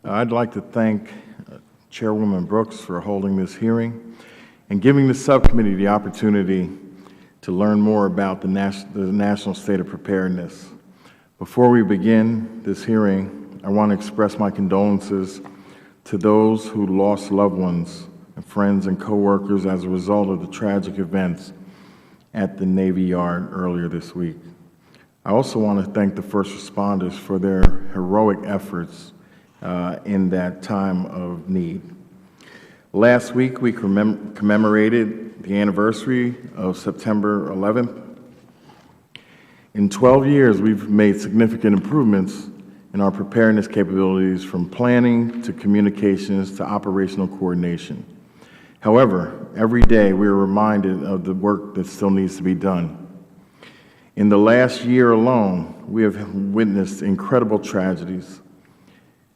I'd like to thank Chairwoman Brooks for holding this hearing and giving the subcommittee the opportunity to learn more about the national state of preparedness. Before we begin this hearing, I want to express my condolences to those who lost loved ones and friends and coworkers as a result of the tragic events at the Navy Yard earlier this week. I also want to thank the first responders for their heroic efforts in that time of need. Last week, we commemorated the anniversary of September 11th. In 12 years, we've made significant improvements in our preparedness capabilities, from planning to communications to operational coordination. However, every day we are reminded of the work that still needs to be done. In the last year alone, we have witnessed incredible tragedies.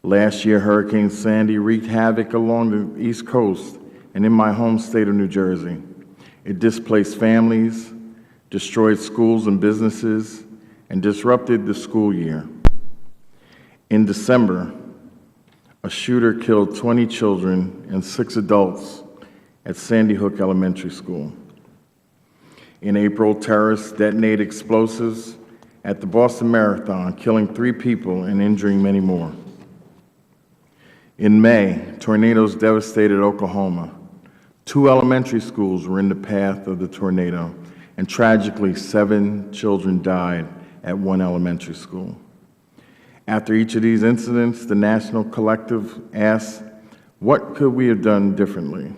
Last year, Hurricane Sandy wreaked havoc along the East Coast and in my home state of New Jersey. It displaced families, destroyed schools and businesses, and disrupted the school year. In December, a shooter killed 20 children and 6 adults at Sandy Hook Elementary School. In April, terrorists detonated explosives at the Boston Marathon, killing 3 people and injuring many more. In May, tornadoes devastated Oklahoma. 2 elementary schools were in the path of the tornado, and tragically, 7 children died at one elementary school. After each of these incidents, the National Collective asked, what could we have done differently?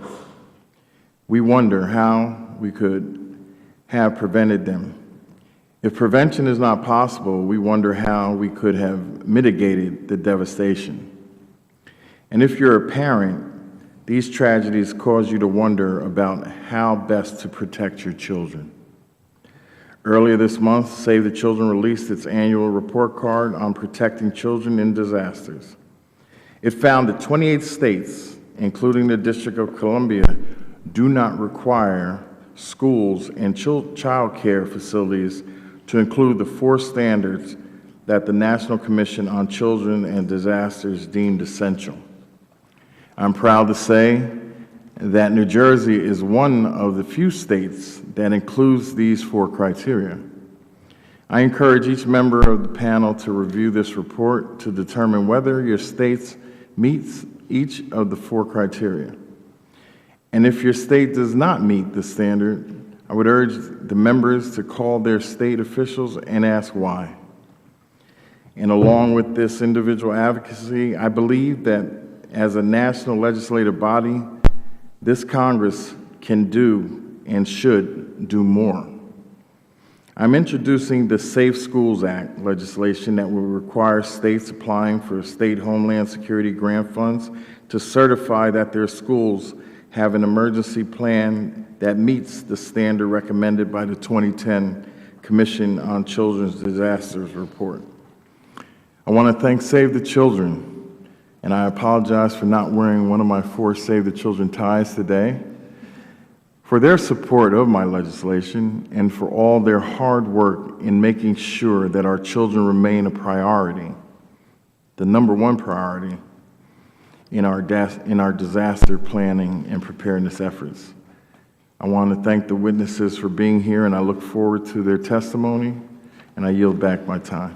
We wonder how we could have prevented them. If prevention is not possible, we wonder how we could have mitigated the devastation. And if you're a parent, these tragedies cause you to wonder about how best to protect your children. Earlier this month, Save the Children released its annual report card on protecting children in disasters. It found that 28 states, including the District of Columbia, do not require schools and child care facilities to include the 4 standards that the National Commission on Children and Disasters deemed essential. I'm proud to say that New Jersey is one of the few states that includes these 4 criteria. I encourage each member of the panel to review this report to determine whether your state meets each of the 4 criteria. And if your state does not meet the standard, I would urge the members to call their state officials and ask why. And along with this individual advocacy, I believe that as a national legislative body, this Congress can do and should do more. I'm introducing the Safe Schools Act legislation that will require states applying for state Homeland Security grant funds to certify that their schools have an emergency plan that meets the standard recommended by the 2010 Commission on Children's Disasters report. I want to thank Save the Children, and I apologize for not wearing one of my 4 Save the Children ties today, for their support of my legislation and for all their hard work in making sure that our children remain a priority, the #1 priority in our disaster planning and preparedness efforts. I want to thank the witnesses for being here, and I look forward to their testimony, and I yield back my time.